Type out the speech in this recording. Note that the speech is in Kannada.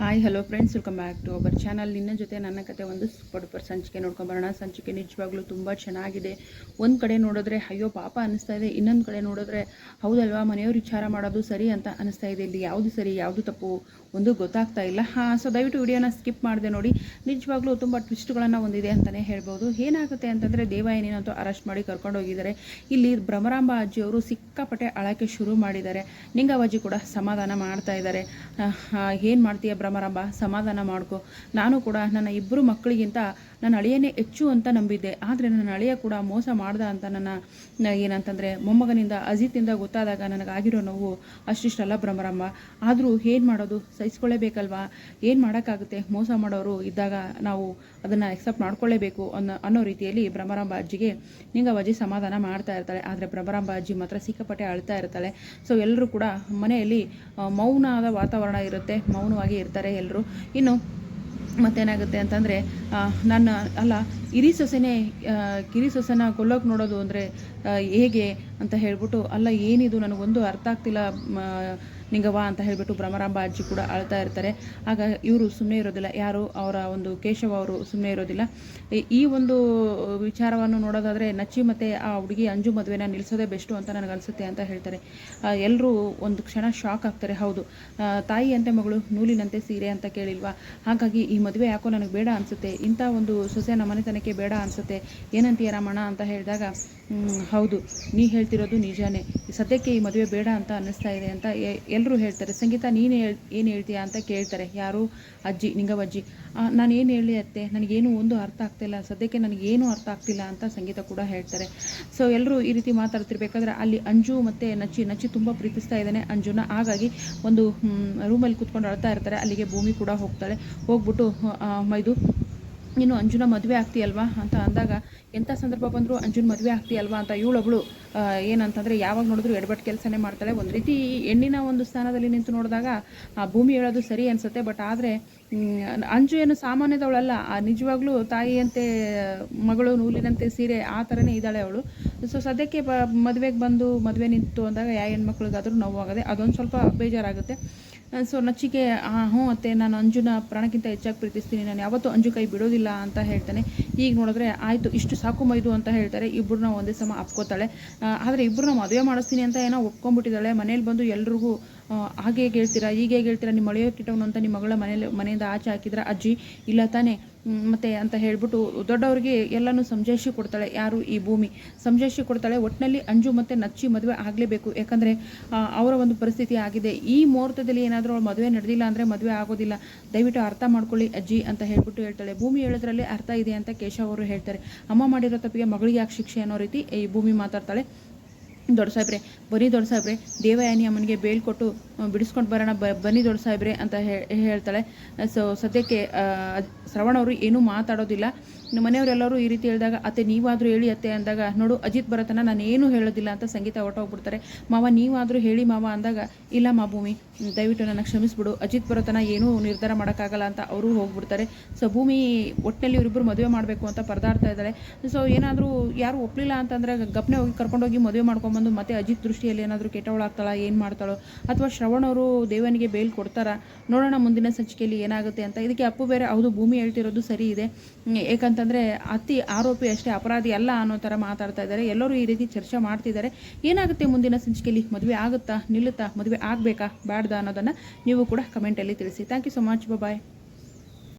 Hi hello friends, welcome back to our channel. ನಿನ್ನ ಜೊತೆ ನನ್ನ ಕತೆ ಒಂದು ಸೂಪರ್ ಸಂಚಿಕೆ ನೋಡ್ಕೊಂಬರೋಣ. ಸಂಚಿಕೆ ನಿಜವಾಗ್ಲೂ ತುಂಬ ಚೆನ್ನಾಗಿದೆ. ಒಂದು ಕಡೆ ನೋಡಿದ್ರೆ ಅಯ್ಯೋ ಪಾಪ ಅನಿಸ್ತಾ ಇದೆ, ಇನ್ನೊಂದು ಕಡೆ ನೋಡಿದ್ರೆ ಹೌದಲ್ವಾ ಮನೆಯವ್ರು ವಿಚಾರ ಮಾಡೋದು ಸರಿ ಅಂತ ಅನಿಸ್ತಾ ಇದೆ. ಇಲ್ಲಿ ಯಾವುದು ಸರಿ ಯಾವುದು ತಪ್ಪು ಒಂದು ಗೊತ್ತಾಗ್ತಾ ಇಲ್ಲ. ಸೊ ದಯವಿಟ್ಟು ವಿಡಿಯೋನ ಸ್ಕಿಪ್ ಮಾಡಿದೆ ನೋಡಿ. ನಿಜವಾಗ್ಲೂ ತುಂಬ ಟ್ವಿಸ್ಟ್ಗಳನ್ನು ಹೊಂದಿದೆ ಅಂತಲೇ ಹೇಳ್ಬೋದು. ಏನಾಗುತ್ತೆ ಅಂತಂದರೆ ದೇವಾಯನಿನಂತೂ ಅರೆಸ್ಟ್ ಮಾಡಿ ಕರ್ಕೊಂಡು ಹೋಗಿದ್ದಾರೆ. ಇಲ್ಲಿ ಭ್ರಮರಾಂಬ ಅಜ್ಜಿಯವರು ಸಿಕ್ಕಾಪಟ್ಟೆ ಅಳಕ್ಕೆ ಶುರು ಮಾಡಿದ್ದಾರೆ. ನಿಂಗವ್ವಜ್ಜಿ ಕೂಡ ಸಮಾಧಾನ ಮಾಡ್ತಾ ಇದ್ದಾರೆ. ಏನು ಮಾಡ್ತೀಯ ಭ್ರಮರಾಂಬ, ಸಮಾಧಾನ ಮಾಡ್ಕೊ. ನಾನು ಕೂಡ ನನ್ನ ಇಬ್ಬರು ಮಕ್ಕಳಿಗಿಂತ ನನ್ನ ಅಳಿಯನೇ ಹೆಚ್ಚು ಅಂತ ನಂಬಿದ್ದೆ. ಆದರೆ ನನ್ನ ಅಳಿಯ ಕೂಡ ಮೋಸ ಮಾಡ್ದ ಅಂತ ನನ್ನ ಏನಂತಂದರೆ ಮೊಮ್ಮಗನಿಂದ ಅಜಿತಿಂದ ಗೊತ್ತಾದಾಗ ನನಗಾಗಿರೋ ನೋವು ಅಷ್ಟಿಷ್ಟಲ್ಲ ಭ್ರಮರಾಂಬ. ಆದರೂ ಏನು ಮಾಡೋದು, ಸಹಿಸ್ಕೊಳ್ಳೇಬೇಕಲ್ವಾ. ಏನು ಮಾಡೋಕ್ಕಾಗುತ್ತೆ, ಮೋಸ ಮಾಡೋರು ಇದ್ದಾಗ ನಾವು ಅದನ್ನು ಎಕ್ಸೆಪ್ಟ್ ಮಾಡ್ಕೊಳ್ಳೇಬೇಕು ಅನ್ನೋ ರೀತಿಯಲ್ಲಿ ಭ್ರಮರಾಂಬ ಅಜ್ಜಿಗೆ ನಿಂಗವ್ವಜ್ಜಿ ಸಮಾಧಾನ ಮಾಡ್ತಾ ಇರ್ತಾಳೆ. ಆದರೆ ಭ್ರಮರಾಂಬ ಅಜ್ಜಿ ಮಾತ್ರ ಸಿಕ್ಕಾಪಟ್ಟೆ ಅಳ್ತಾ ಇರ್ತಾಳೆ. ಸೊ ಎಲ್ಲರೂ ಕೂಡ ಮನೆಯಲ್ಲಿ ಮೌನವಾದ ವಾತಾವರಣ ಇರುತ್ತೆ, ಮೌನವಾಗಿ ಇರ್ತಾರೆ ಎಲ್ಲರೂ. ಇನ್ನು ಮತ್ತೇನಾಗುತ್ತೆ ಅಂತಂದರೆ ಹಿರಿ ಸೊಸೆನೇ ಕಿರಿ ಸೊಸೆನ ಕೊಲ್ಲೋಕೆ ನೋಡೋದು ಅಂದರೆ ಹೇಗೆ ಅಂತ ಹೇಳ್ಬಿಟ್ಟು, ಅಲ್ಲ ಏನಿದು ನನಗೊಂದು ಅರ್ಥ ಆಗ್ತಿಲ್ಲ ನಿಂಗವ್ವ ಅಂತ ಹೇಳಿಬಿಟ್ಟು ಭ್ರಮರಾಂಬ ಅಜ್ಜಿ ಕೂಡ ಅಳ್ತಾ ಇರ್ತಾರೆ. ಆಗ ಇವರು ಸುಮ್ಮನೆ ಇರೋದಿಲ್ಲ, ಯಾರು ಅವರ ಒಂದು ಕೇಶವ ಅವರು ಸುಮ್ಮನೆ ಇರೋದಿಲ್ಲ. ಈ ಒಂದು ವಿಚಾರವನ್ನು ನೋಡೋದಾದರೆ ನಚ್ಚಿ ಮತ್ತು ಆ ಹುಡುಗಿ ಅಂಜು ಮದುವೆನ ನಿಲ್ಲಿಸೋದೇ ಬೆಸ್ಟು ಅಂತ ನನಗನ್ಸುತ್ತೆ ಅಂತ ಹೇಳ್ತಾರೆ. ಎಲ್ಲರೂ ಒಂದು ಕ್ಷಣ ಶಾಕ್ ಆಗ್ತಾರೆ. ಹೌದು, ತಾಯಿಯಂತೆ ಮಗಳು ನೂಲಿನಂತೆ ಸೀರೆ ಅಂತ ಕೇಳಿಲ್ವಾ, ಹಾಗಾಗಿ ಈ ಮದುವೆ ಯಾಕೋ ನನಗೆ ಬೇಡ ಅನಿಸುತ್ತೆ, ಇಂಥ ಒಂದು ಸೊಸೆ ನಮ್ಮ ಮನೆತನಕ್ಕೆ ಬೇಡ ಅನಿಸುತ್ತೆ, ಏನಂತೀಯ ರಾಮಣ್ಣ ಅಂತ ಹೇಳಿದಾಗ ಹೌದು ನೀ ಹೇಳ್ತಿರೋದು ನಿಜಾನೇ, ಸದ್ಯಕ್ಕೆ ಈ ಮದುವೆ ಬೇಡ ಅಂತ ಅನ್ನಿಸ್ತಾ ಇದೆ ಅಂತ ಎಲ್ಲರೂ ಹೇಳ್ತಾರೆ. ಸಂಗೀತ ನೀನು ಏನು ಹೇಳ್ತೀಯಾ ಅಂತ ಕೇಳ್ತಾರೆ. ಯಾರು? ಅಜ್ಜಿ, ನಿಂಗವ್ವಜ್ಜಿ. ನಾನು ಏನು ಹೇಳಿ ಅತ್ತೆ, ನನಗೇನು ಒಂದು ಅರ್ಥ ಆಗ್ತಿಲ್ಲ, ಸದ್ಯಕ್ಕೆ ನನಗೇನು ಅರ್ಥ ಆಗ್ತಿಲ್ಲ ಅಂತ ಸಂಗೀತ ಕೂಡ ಹೇಳ್ತಾರೆ. ಸೊ ಎಲ್ಲರೂ ಈ ರೀತಿ ಮಾತಾಡ್ತಿರ್ಬೇಕಾದ್ರೆ ಅಲ್ಲಿ ಅಂಜು ಮತ್ತು ನಚ್ಚಿ ತುಂಬ ಪ್ರೀತಿಸ್ತಾ ಇದ್ದಾನೆ ಅಂಜುನ. ಹಾಗಾಗಿ ಒಂದು ರೂಮಲ್ಲಿ ಕೂತ್ಕೊಂಡು ಅಳ್ತಾ ಇರ್ತಾರೆ. ಅಲ್ಲಿಗೆ ಭೂಮಿ ಕೂಡ ಹೋಗ್ತಾಳೆ. ಹೋಗ್ಬಿಟ್ಟು ಮೈದು ನೀನು ಅಂಜುನ ಮದುವೆ ಆಗ್ತೀಯಲ್ವಾ ಅಂತ ಅಂದಾಗ, ಎಂಥ ಸಂದರ್ಭ ಬಂದರೂ ಅಂಜುನ ಮದುವೆ ಆಗ್ತೀಯಲ್ವಾ ಅಂತ ಇವಳೊಬ್ಳು ಏನಂತಂದರೆ ಯಾವಾಗ ನೋಡಿದ್ರು ಎಡಬಟ್ಟು ಕೆಲಸನೇ ಮಾಡ್ತಾಳೆ. ಒಂದು ರೀತಿ ಹೆಣ್ಣಿನ ಒಂದು ಸ್ಥಾನದಲ್ಲಿ ನಿಂತು ನೋಡಿದಾಗ ಆ ಭೂಮಿ ಹೇಳೋದು ಸರಿ ಅನಿಸುತ್ತೆ. ಬಟ್ ಆದರೆ ಅಂಜು ಏನು ಸಾಮಾನ್ಯದವಳಲ್ಲ, ನಿಜವಾಗ್ಲೂ ತಾಯಿಯಂತೆ ಮಗಳು ನೂಲಿನಂತೆ ಸೀರೆ ಆ ಥರನೇ ಇದ್ದಾಳೆ ಅವಳು. ಸೊ ಸದ್ಯಕ್ಕೆ ಮದುವೆಗೆ ಬಂದು ಮದುವೆ ನಿಂತು ಅಂದಾಗ ಯಾವ ಹೆಣ್ಮಕ್ಳಿಗಾದರೂ ನೋವಾಗದೆ ಅದೊಂದು ಸ್ವಲ್ಪ ಬೇಜಾರಾಗುತ್ತೆ. ಸೊ ನಚ್ಚಿಗೆ ಹ್ಞೂ ಅತ್ತೆ, ನಾನು ಅಂಜುನ ಪ್ರಾಣಕ್ಕಿಂತ ಹೆಚ್ಚಾಗಿ ಪ್ರೀತಿಸ್ತೀನಿ, ನಾನು ಯಾವತ್ತೂ ಅಂಜು ಕೈ ಬಿಡೋದಿಲ್ಲ ಅಂತ ಹೇಳ್ತಾನೆ. ಈಗ ನೋಡಿದ್ರೆ ಆಯಿತು ಇಷ್ಟು ಸಾಕು ಮೈದು ಅಂತ ಹೇಳ್ತಾರೆ. ಇಬ್ಬರನ್ನ ಒಂದೇ ಸಮ ಅಪ್ಕೋತಾಳೆ. ಆದರೆ ಇಬ್ಬರನ್ನ ಮದುವೆ ಮಾಡಿಸ್ತೀನಿ ಅಂತ ಏನೋ ಒಪ್ಕೊಂಡ್ಬಿಟ್ಟಿದ್ದಾಳೆ. ಮನೇಲಿ ಬಂದು ಎಲ್ರಿಗೂ ಹಾಗೆ ಹೇಳ್ತೀರಾ ಹೀಗೆ ಹೇಳ್ತೀರಾ, ನಿಮ್ಮ ಮಳೆಯೋ ಕಿಟ್ಟವನು ಅಂತ ನಿಮ್ಮ ಮಗಳ ಮನೆಯಿಂದ ಆಚೆ ಹಾಕಿದ್ರ ಅಜ್ಜಿ, ಇಲ್ಲ ತಾನೇ ಮತ್ತೆ ಅಂತ ಹೇಳ್ಬಿಟ್ಟು ದೊಡ್ಡವ್ರಿಗೆ ಎಲ್ಲನೂ ಸಮಜಾಯಿಷಿ ಕೊಡ್ತಾಳೆ. ಯಾರು? ಈ ಭೂಮಿ ಸಮಜಾಯಿಷಿ ಕೊಡ್ತಾಳೆ. ಒಟ್ಟಿನಲ್ಲಿ ಅಂಜು ಮತ್ತು ನಚ್ಚಿ ಮದುವೆ ಆಗಲೇಬೇಕು, ಯಾಕಂದರೆ ಅವರ ಒಂದು ಪರಿಸ್ಥಿತಿ ಆಗಿದೆ. ಈ ಮುಹೂರ್ತದಲ್ಲಿ ಏನಾದರೂ ಅವಳು ಮದುವೆ ನಡೆದಿಲ್ಲ ಅಂದರೆ ಮದುವೆ ಆಗೋದಿಲ್ಲ, ದಯವಿಟ್ಟು ಅರ್ಥ ಮಾಡ್ಕೊಳ್ಳಿ ಅಜ್ಜಿ ಅಂತ ಹೇಳ್ಬಿಟ್ಟು ಹೇಳ್ತಾಳೆ. ಭೂಮಿ ಹೇಳೋದ್ರಲ್ಲಿ ಅರ್ಥ ಇದೆ ಅಂತ ಕೇಶವ ಅವರು ಹೇಳ್ತಾರೆ. ಅಮ್ಮ ಮಾಡಿರೋ ತಪ್ಪಿಗೆ ಮಗಳಿಗೆ ಯಾಕೆ ಶಿಕ್ಷೆ ಅನ್ನೋ ರೀತಿ ಈ ಭೂಮಿ ಮಾತಾಡ್ತಾಳೆ. ದೊಡ್ಡ ಸಾಹೇಬ್ರೆ, ಬನ್ನಿ ದೊಡ್ಡ ಸಾಹೇಬ್ರೆ, ದೇವಯಾನಿ ಅಮ್ಮನಿಗೆ ಬೇಲ್ ಕೊಟ್ಟು ಬಿಡಿಸ್ಕೊಂಡು ಬರೋಣ, ಬನ್ನಿ ದೊಡ್ಡ ಸಾಹೇಬ್ರೆ ಅಂತ ಹೇಳ್ತಾಳೆ. ಸೊ ಸದ್ಯಕ್ಕೆ ಶ್ರವಣವರು ಏನೂ ಮಾತಾಡೋದಿಲ್ಲ. ಮನೆಯವರೆಲ್ಲರೂ ಈ ರೀತಿ ಹೇಳಿದಾಗ, ಅತ್ತೆ ನೀವಾದರೂ ಹೇಳಿ ಅತ್ತೆ ಅಂದಾಗ, ನೋಡು ಅಜಿತ್ ಬರತನ ನಾನು ಏನೂ ಹೇಳೋದಿಲ್ಲ ಅಂತ ಸಂಗೀತ ಹೊರಟೋಗ್ಬಿಡ್ತಾರೆ. ಮಾವ ನೀವಾದರೂ ಹೇಳಿ ಮಾವ ಅಂದಾಗ, ಇಲ್ಲ ಮಾ ಭೂಮಿ ದಯವಿಟ್ಟು ನನ್ನ ಕ್ಷಮಿಸ್ಬಿಡು, ಅಜಿತ್ ಬರತನ ಏನೂ ನಿರ್ಧಾರ ಮಾಡೋಕ್ಕಾಗಲ್ಲ ಅಂತ ಅವರು ಹೋಗ್ಬಿಡ್ತಾರೆ. ಸೊ ಭೂಮಿ ಒಟ್ಟಿನಲ್ಲಿ ಇವರಿಬ್ಬರು ಮದುವೆ ಮಾಡಬೇಕು ಅಂತ ಪರದಾಡ್ತಾ ಇದ್ದಾಳೆ. ಸೊ ಏನಾದರೂ ಯಾರು ಒಪ್ಪಲಿಲ್ಲ ಅಂತಂದರೆ ಗಪ್ನೆ ಹೋಗಿ ಕರ್ಕೊಂಡೋಗಿ ಮದುವೆ ಮಾಡ್ಕೊಂಬಂದು ಮತ್ತೆ ಅಜಿತ್ ದೃಷ್ಟಿಯಲ್ಲಿ ಏನಾದರೂ ಕೆಟ್ಟವಳಾಗ್ತಾಳ, ಏನು ಮಾಡ್ತಾಳೋ, ಅಥವಾ ಶ್ರವಣವರು ದೇವನಿಗೆ ಬೇಲ್ ಕೊಡ್ತಾರಾ ನೋಡೋಣ ಮುಂದಿನ ಸಂಚಿಕೆಯಲ್ಲಿ ಏನಾಗುತ್ತೆ ಅಂತ. ಇದಕ್ಕೆ ಅಪ್ಪು ಬೇರೆ ಹೌದು ಭೂಮಿ ಹೇಳ್ತಿರೋದು ಸರಿ ಇದೆ, ಏಕಂತಂದರೆ ಅತಿ ಆರೋಪಿ ಅಷ್ಟೇ ಅಪರಾಧಿ ಅಲ್ಲ ಅನ್ನೋ ಥರ ಮಾತಾಡ್ತಾ ಇದ್ದಾರೆ. ಎಲ್ಲರೂ ಈ ರೀತಿ ಚರ್ಚೆ ಮಾಡ್ತಿದ್ದಾರೆ. ಏನಾಗುತ್ತೆ ಮುಂದಿನ ಸಂಚಿಕೆಯಲ್ಲಿ, ಮದುವೆ ಆಗುತ್ತಾ ನಿಲ್ಲುತ್ತಾ, ಮದುವೆ ಆಗಬೇಕಾ ಬ್ಯಾಡ್ದಾ ಅನ್ನೋದನ್ನು ನೀವು ಕೂಡ ಕಮೆಂಟಲ್ಲಿ ತಿಳಿಸಿ. Thank you so much, bye.